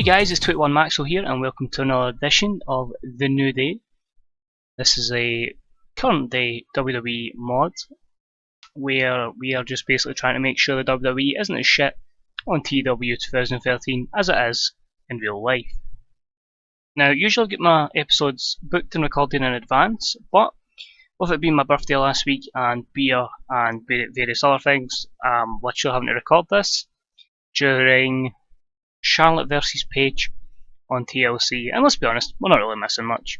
guys, it's 21 Maxwell here and welcome to another edition of The New Day. This is a current day WWE mod where we are just basically trying to make sure the WWE isn't as shit on TEW2013 as it is in real life. Now, usually I get my episodes booked and recorded in advance, but with it being my birthday last week and beer and various other things, I'm literally having to record this during Charlotte versus Paige on TLC, and let's be honest, we're not really missing much.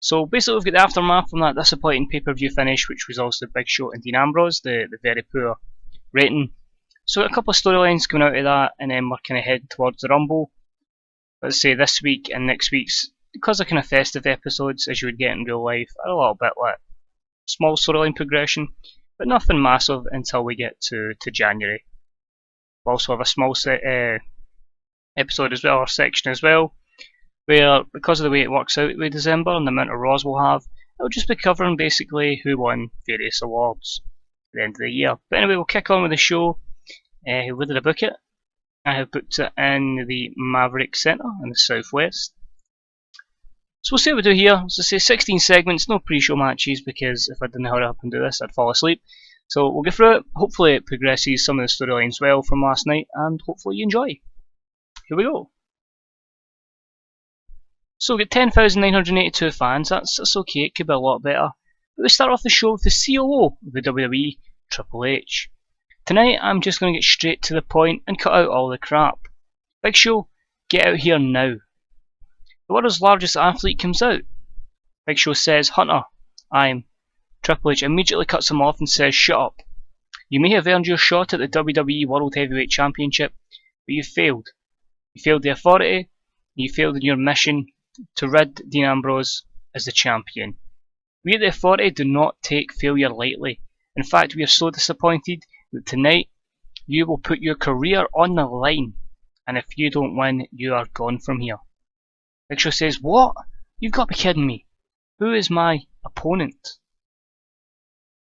So basically we've got the aftermath from that disappointing pay-per-view finish, which was also Big Show and Dean Ambrose, the very poor rating. So a couple of storylines coming out of that, and then we're kind of heading towards the Rumble. Let's say this week and next week's, because they're kind of festive episodes, as you would get in real life, are a little bit like small storyline progression, but nothing massive until we get to January. We also have a small episode as well, or section as well, where because of the way it works out with December and the amount of Raws we'll have, it'll just be covering basically who won various awards at the end of the year. But anyway, we'll kick on with the show. Where did I book it? I have booked it in the Maverick Centre in the Southwest. So we'll see what we do here. As I say, 16 segments, no pre-show matches, because if I didn't hurry up and do this, I'd fall asleep. So we'll go through it. Hopefully it progresses some of the storylines well from last night, and hopefully you enjoy. Here we go. So we get 10,982 fans, that's okay, it could be a lot better. But we start off the show with the COO of the WWE, Triple H. Tonight I'm just going to get straight to the point and cut out all the crap. Big Show, get out here now. The world's largest athlete comes out. Big Show says, Hunter, I'm. Triple H immediately cuts him off and says, shut up. You may have earned your shot at the WWE World Heavyweight Championship, but you failed. You failed the authority, you failed in your mission to rid Dean Ambrose as the champion. We at the authority do not take failure lightly. In fact, we are so disappointed that tonight you will put your career on the line, and if you don't win, you are gone from here. Big Show says, what? You've got to be kidding me. Who is my opponent?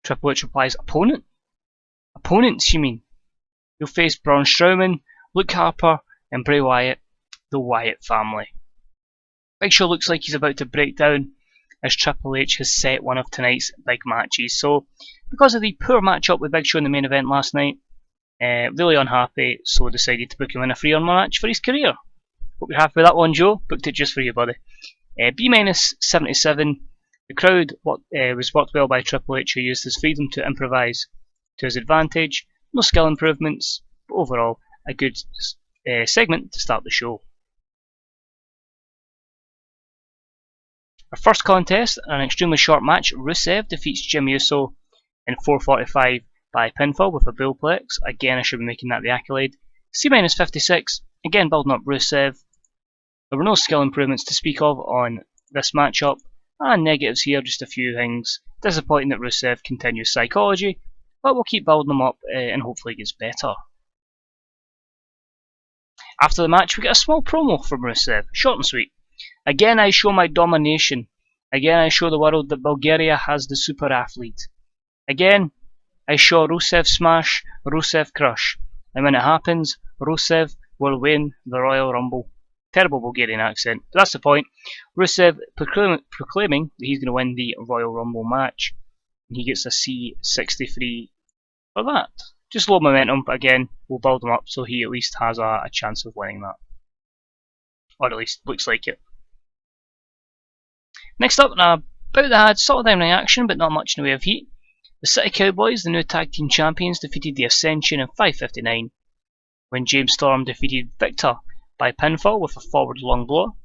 Triple H replies, opponent? Opponents, you mean? You'll face Braun Strowman, Luke Harper, and Bray Wyatt, the Wyatt family. Big Show looks like he's about to break down as Triple H has set one of tonight's big matches. So, because of the poor matchup with Big Show in the main event last night, really unhappy, so decided to book him in a free-on match for his career. Hope you're happy with that one, Joe. Booked it just for you, buddy. B-77. The crowd was worked well by Triple H, who used his freedom to improvise to his advantage. No skill improvements, but overall a good segment to start the show. Our first contest, an extremely short match. Rusev defeats Jim Uso in 4:45 by pinfall with a bullplex. Again, I should be making that the accolade. C-56, again building up Rusev. There were no skill improvements to speak of on this matchup. And negatives here, just a few things. Disappointing that Rusev continues psychology, but we'll keep building them up and hopefully it gets better. After the match, we get a small promo from Rusev, short and sweet. Again, I show my domination. Again, I show the world that Bulgaria has the super athlete. Again, I show Rusev smash, Rusev crush. And when it happens, Rusev will win the Royal Rumble. Terrible Bulgarian accent, but that's the point. Rusev proclaiming that he's going to win the Royal Rumble match. And he gets a C63 for that. Just low momentum, but again, we'll build him up so he at least has a chance of winning that. Or at least looks like it. Next up, about the had sort of down action, but not much in the way of heat. The City Cowboys, the new tag team champions, defeated the Ascension in 5:59, when James Storm defeated Victor by pinfall with a forward long blow.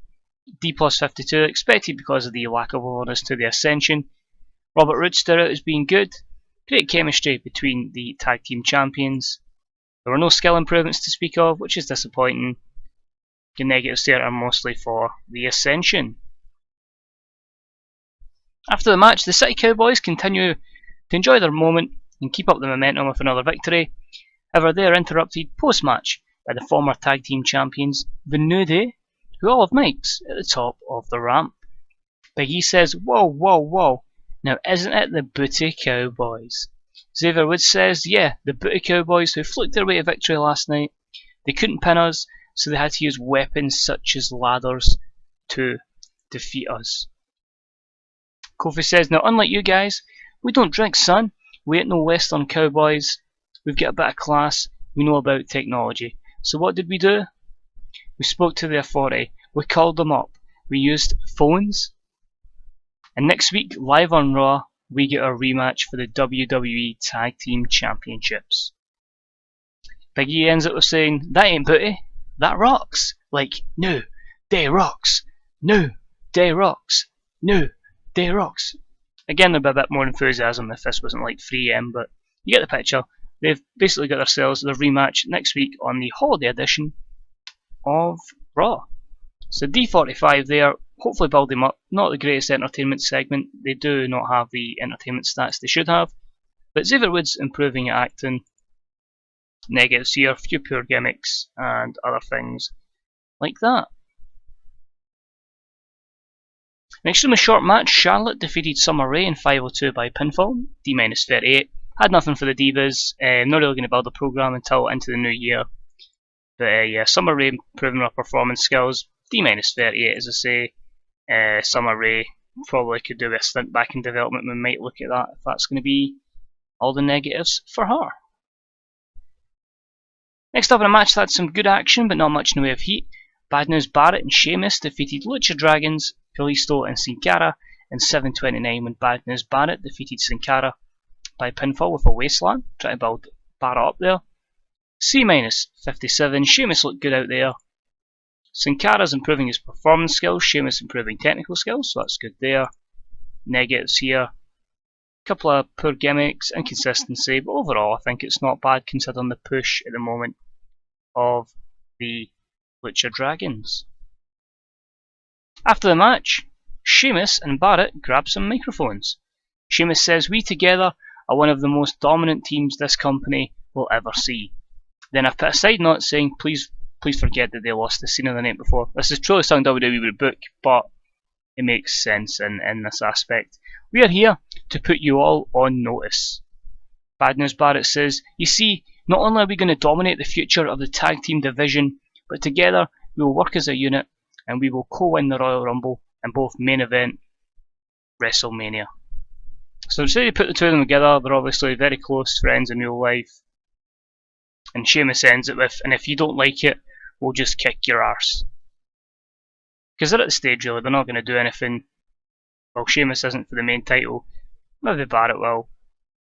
D+52 expected because of the lack of awareness to the Ascension. Robert Roode stood out as being good. Great chemistry between the tag team champions. There were no skill improvements to speak of, which is disappointing. The negatives there are mostly for the Ascension. After the match, the City Cowboys continue to enjoy their moment and keep up the momentum with another victory. However, they are interrupted post-match by the former tag team champions, The New Day, who all have mics at the top of the ramp. Big E says, whoa, whoa, whoa, now isn't it the Booty Cowboys? Xavier Woods says, yeah, the Booty Cowboys who fluked their way to victory last night. They couldn't pin us, so they had to use weapons such as ladders to defeat us. Kofi says, now unlike you guys, we don't drink, son. We ain't no Western cowboys. We've got a bit of class. We know about technology. So what did we do? We spoke to the authority. We called them up. We used phones. And next week, live on Raw, we get a rematch for the WWE Tag Team Championships. Big E ends up with saying, that ain't booty. That rocks. Like, no, they rocks. No, they rocks. No, they rocks. Again, there'd be a bit more enthusiasm if this wasn't like 3M, but you get the picture. They've basically got themselves their rematch next week on the holiday edition of Raw. So D45 there, hopefully build them up. Not the greatest entertainment segment. They do not have the entertainment stats they should have. But Xavier Woods improving at acting. Negatives here, few poor gimmicks and other things like that. An extremely short match, Charlotte defeated Summer Rae in 502 by pinfall, D-38. Had nothing for the Divas, not really going to build a program until into the new year. But yeah, Summer Rae improving her performance skills, D-38 as I say. Summer Rae probably could do a stint back in development, we might look at that if that's going to be all the negatives for her. Next up in a match that had some good action but not much in the way of heat. Bad News Barrett and Sheamus defeated Lucha Dragons, Kalisto and Sin Cara in 7:29 when Bad News Barrett defeated Sin Cara by pinfall with a wasteland, trying to build Barrett up there. C-57, Sheamus looked good out there. Sin Cara's improving his performance skills, Sheamus improving technical skills, so that's good there. Negatives here. Couple of poor gimmicks, inconsistency, but overall I think it's not bad considering the push at the moment of the Lucha Dragons. After the match, Sheamus and Barrett grab some microphones. Sheamus says, we together are one of the most dominant teams this company will ever see. Then I've put a side note saying, please forget that they lost the Cena the night before. This is truly something WWE would book, but it makes sense in this aspect. We are here to put you all on notice. Bad News Barrett says, you see, not only are we going to dominate the future of the tag team division, but together we will work as a unit and we will co-win the Royal Rumble and both main event WrestleMania. So say you put the two of them together, they're obviously very close friends in real life. And Sheamus ends it with, and if you don't like it, we'll just kick your arse. Because they're at the stage really, they're not going to do anything. Well, Sheamus isn't for the main title, maybe Barrett will,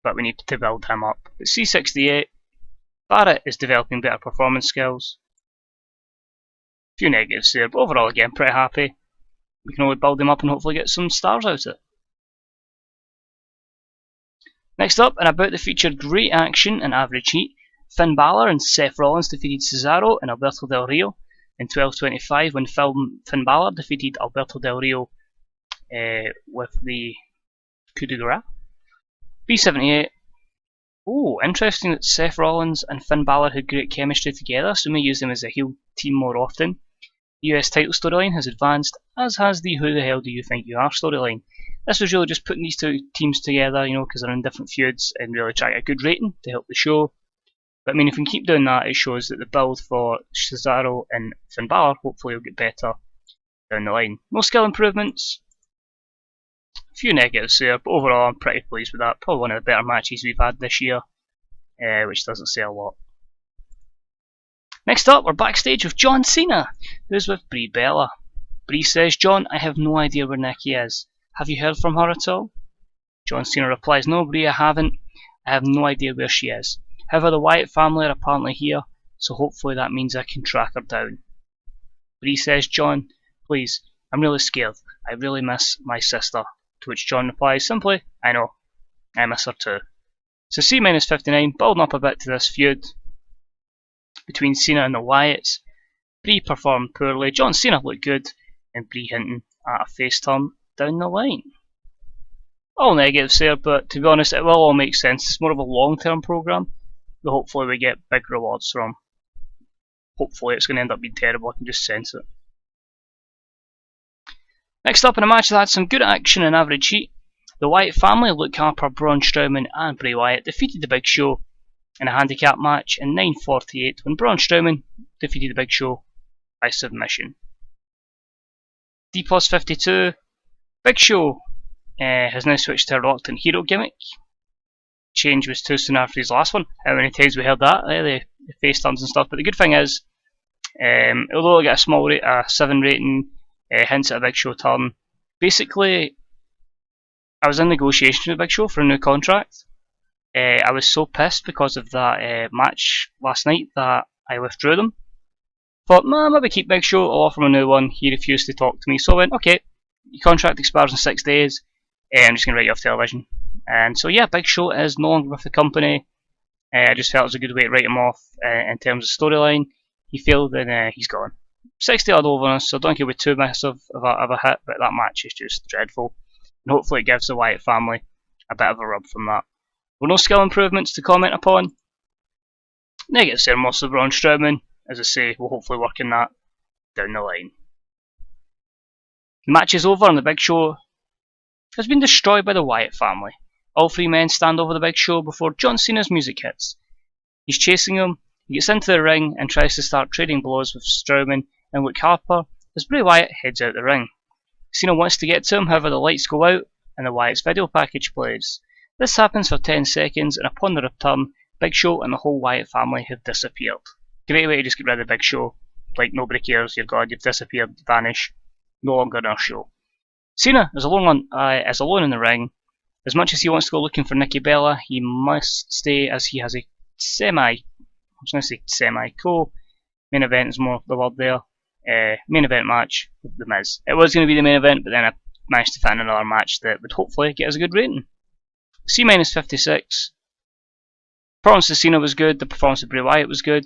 but we need to build him up. But C68, Barrett is developing better performance skills. Few negatives there, but overall again pretty happy. We can only build him up and hopefully get some stars out of it. Next up, and about the featured great action and average heat, Finn Balor and Seth Rollins defeated Cesaro and Alberto Del Rio in 12:25 when Finn Balor defeated Alberto Del Rio with the coup de grace. B78. Oh, interesting that Seth Rollins and Finn Balor had great chemistry together, so we may use them as a heel team more often. The US title storyline has advanced, as has the Who the Hell Do You Think You Are storyline. This was really just putting these two teams together, because they're in different feuds and really trying to get a good rating to help the show. But I mean, if we can keep doing that, it shows that the build for Cesaro and Finn Balor hopefully will get better down the line. No skill improvements. A few negatives there, but overall I'm pretty pleased with that. Probably one of the better matches we've had this year, which doesn't say a lot. Next up, we're backstage with John Cena, who's with Brie Bella. Brie says, John, I have no idea where Nikki is. Have you heard from her at all? John Cena replies, no Brie, I haven't. I have no idea where she is. However, the Wyatt family are apparently here, so hopefully that means I can track her down. Brie says, John, please, I'm really scared. I really miss my sister. To which John replies simply, I know, I miss her too. So C-59, building up a bit to this feud between Cena and the Wyatts. Brie performed poorly, John Cena looked good, and Brie hinting at a face turn down the line. All negatives there, but to be honest, it will all make sense. It's more of a long-term program that hopefully we get big rewards from. Hopefully it's going to end up being terrible, I can just sense it. Next up in a match that had some good action and average heat, the Wyatt family, Luke Harper, Braun Strowman and Bray Wyatt defeated the Big Show in a handicap match in 9:48 when Braun Strowman defeated the Big Show by submission. TEW2013, Big Show has now switched to a reluctant hero gimmick. Change was too soon after his last one. How many times we heard that? The face turns and stuff. But the good thing is, although I get a small rate, a 7 rating, hints at a Big Show turn. Basically, I was in negotiations with Big Show for a new contract. I was so pissed because of that match last night that I withdrew them. Thought, maybe keep Big Show, I'll offer him a new one. He refused to talk to me, so I went, okay, your contract expires in 6 days, I'm just going to write you off television. And so yeah, Big Show is no longer with the company. I just felt it was a good way to write him off in terms of storyline. He failed and he's gone. 60 odd over us, so I don't think he'll be too massive of a hit, but that match is just dreadful. And hopefully it gives the Wyatt family a bit of a rub from that. With no skill improvements to comment upon. Negative there mostly Braun Strowman. As I say, we'll hopefully work on that down the line. The match is over and the Big Show has been destroyed by the Wyatt family. All three men stand over the Big Show before John Cena's music hits. He's chasing him, he gets into the ring and tries to start trading blows with Strowman and Luke Harper as Bray Wyatt heads out the ring. Cena wants to get to him, however the lights go out and the Wyatt's video package plays. This happens for 10 seconds and upon the return, Big Show and the whole Wyatt family have disappeared. Great way to just get rid of the Big Show. Like, nobody cares, you're gone, you've disappeared, vanish, no longer in our show. Cena is alone in the ring. As much as he wants to go looking for Nikki Bella, he must stay as he has a semi-co main event is more the word there. Main event match with The Miz. It was going to be the main event, but then I managed to find another match that would hopefully get us a good rating. C-56. Performance of Cena was good, the performance of Bray Wyatt was good.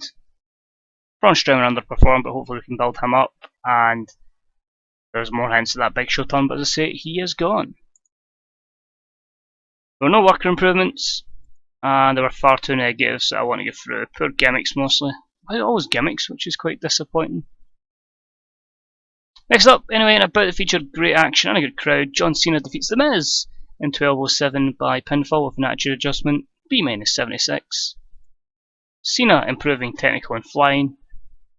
Braun Strowman underperformed, but hopefully we can build him up, and there's more hints of that Big Show turn, but as I say, he is gone. There were no worker improvements, and there were far too negatives that I want to get through. Poor gimmicks mostly. Why always gimmicks, which is quite disappointing. Next up, anyway, in about the featured great action and a good crowd, John Cena defeats The Miz in 12:07 by pinfall with an attitude adjustment, B-76. Cena improving technical and flying,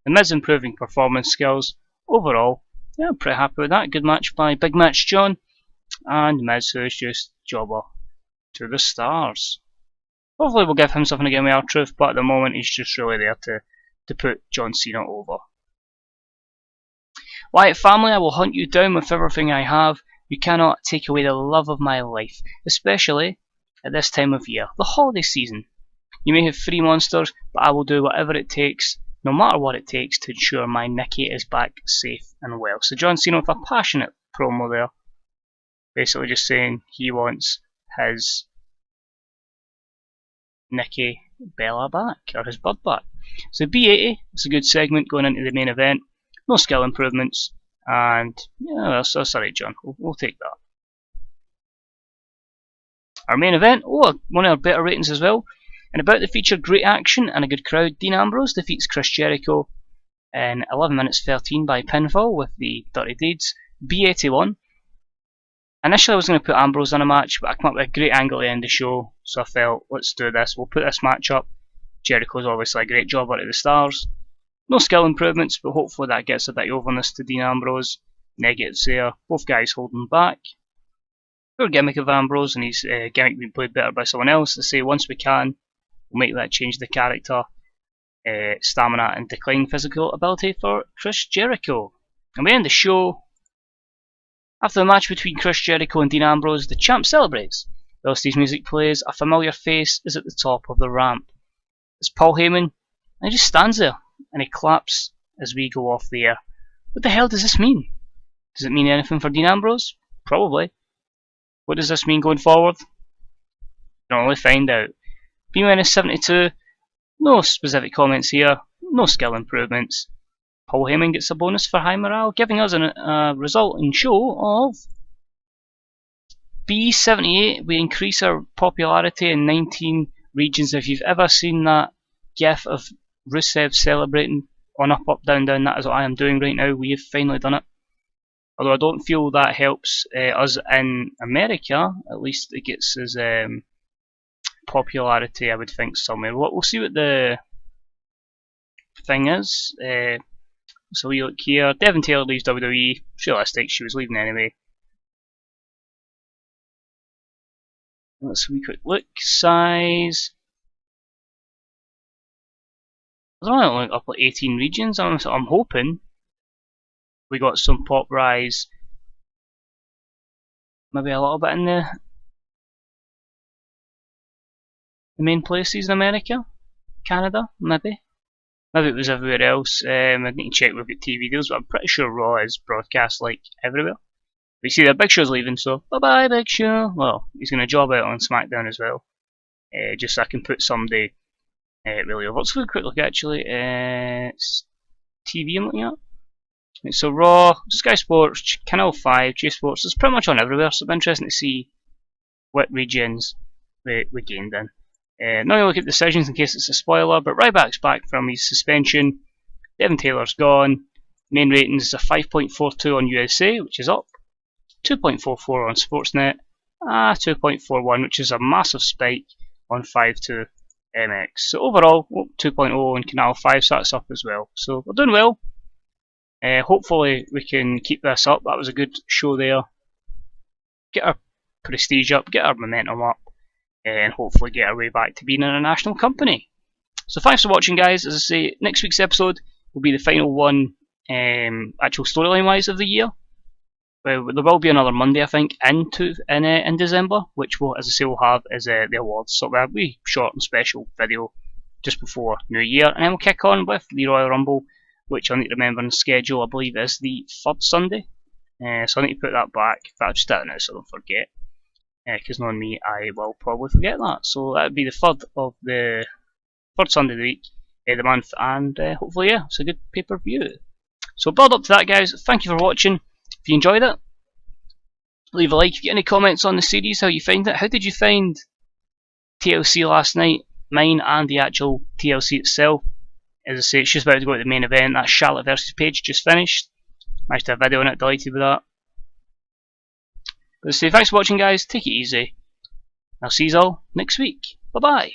The Miz improving performance skills. Overall, yeah, I'm pretty happy with that. Good match by Big Match John, and Miz, who is just jobber to the stars. Hopefully we'll give him something to get me our truth, but at the moment he's just really there to put John Cena over. Wyatt family, I will hunt you down with everything I have. You cannot take away the love of my life, especially at this time of year, the holiday season. You may have 3 monsters, but I will do whatever it takes, no matter what it takes, to ensure my Nikki is back safe and well. So John Cena with a passionate promo there, basically just saying he wants his Nikki Bella back, or his bud back. So B80, it's a good segment going into the main event. No skill improvements, and yeah, that's alright, John. We'll take that. Our main event, one of our better ratings as well. And about the feature, great action and a good crowd. Dean Ambrose defeats Chris Jericho in 11 minutes 13 by pinfall with the Dirty Deeds. B81. Initially I was going to put Ambrose on a match, but I came up with a great angle to end the show, so I felt, let's do this. We'll put this match up. Jericho's obviously a great jobber to the stars. No skill improvements, but hopefully that gets a bit of overness to Dean Ambrose. Negatives there, both guys holding back. Poor gimmick of Ambrose, and his gimmick being played better by someone else. To say once we can, we'll make that change the character, stamina and declining physical ability for Chris Jericho. And we end the show. After the match between Chris Jericho and Dean Ambrose, the champ celebrates. Whilst his music plays, a familiar face is at the top of the ramp. It's Paul Heyman, and he just stands there, and he claps as we go off the air. What the hell does this mean? Does it mean anything for Dean Ambrose? Probably. What does this mean going forward? Don't really find out. B-72, no specific comments here, no skill improvements. Paul Heyman gets a bonus for high morale, giving us a resulting show of B78. We increase our popularity in 19 regions. If you've ever seen that gif of Rusev celebrating on up, up, down, down, that is what I am doing right now. We have finally done it. Although I don't feel that helps us in America, at least it gets us popularity, I would think, somewhere. We'll see what the thing is. So we look here, Devon Taylor leaves WWE, it's realistic, she was leaving anyway. Let's have a quick look, size. There's only up like 18 regions, I'm hoping we got some pop rise, maybe a little bit in the main places in America, Canada, maybe. Maybe it was everywhere else. I need to check we've got TV deals, but I'm pretty sure Raw is broadcast like everywhere. But you see that Big Show's leaving, so bye bye Big Show. Well, he's going to job out on SmackDown as well. Just so I can put somebody really over. Let's have a quick look actually. It's TV I'm looking at. So Raw, Sky Sports, Channel 5, J Sports, it's pretty much on everywhere, so it'll be interesting to see what regions we gained in. Not going to look at decisions in case it's a spoiler, but Ryback's back from his suspension. Devon Taylor's gone. Main ratings is a 5.42 on USA, which is up. 2.44 on Sportsnet. 2.41, which is a massive spike on 5.2 MX. So overall, 2.0 on Canal 5, so that's up as well. So we're doing well. Hopefully we can keep this up. That was a good show there. Get our prestige up, get our momentum up, and hopefully get our way back to being an international company. So thanks for watching, guys. As I say, next week's episode will be the final one, actual storyline wise of the year. There will be another Monday, I think, in December, which will, as I say, we'll have is the awards. So we'll have a wee short and special video just before New Year, and then we'll kick on with the Royal Rumble, which I need to remember on the schedule. I believe is the 3rd Sunday. So I need to put that back. In fact, I'll just start it now so I don't forget. Because knowing me, I will probably forget that. So that would be the 3rd Sunday of the week, the month, and hopefully, yeah, it's a good pay-per-view. So build up to that, guys. Thank you for watching. If you enjoyed it, leave a like. If you get any comments on the series, how you find it. How did you find TLC last night? Mine and the actual TLC itself. As I say, it's just about to go to the main event. That's Charlotte versus Paige just finished. Managed to have a video on it, delighted with that. But as I say, thanks for watching, guys. Take it easy. I'll see you all next week. Bye bye.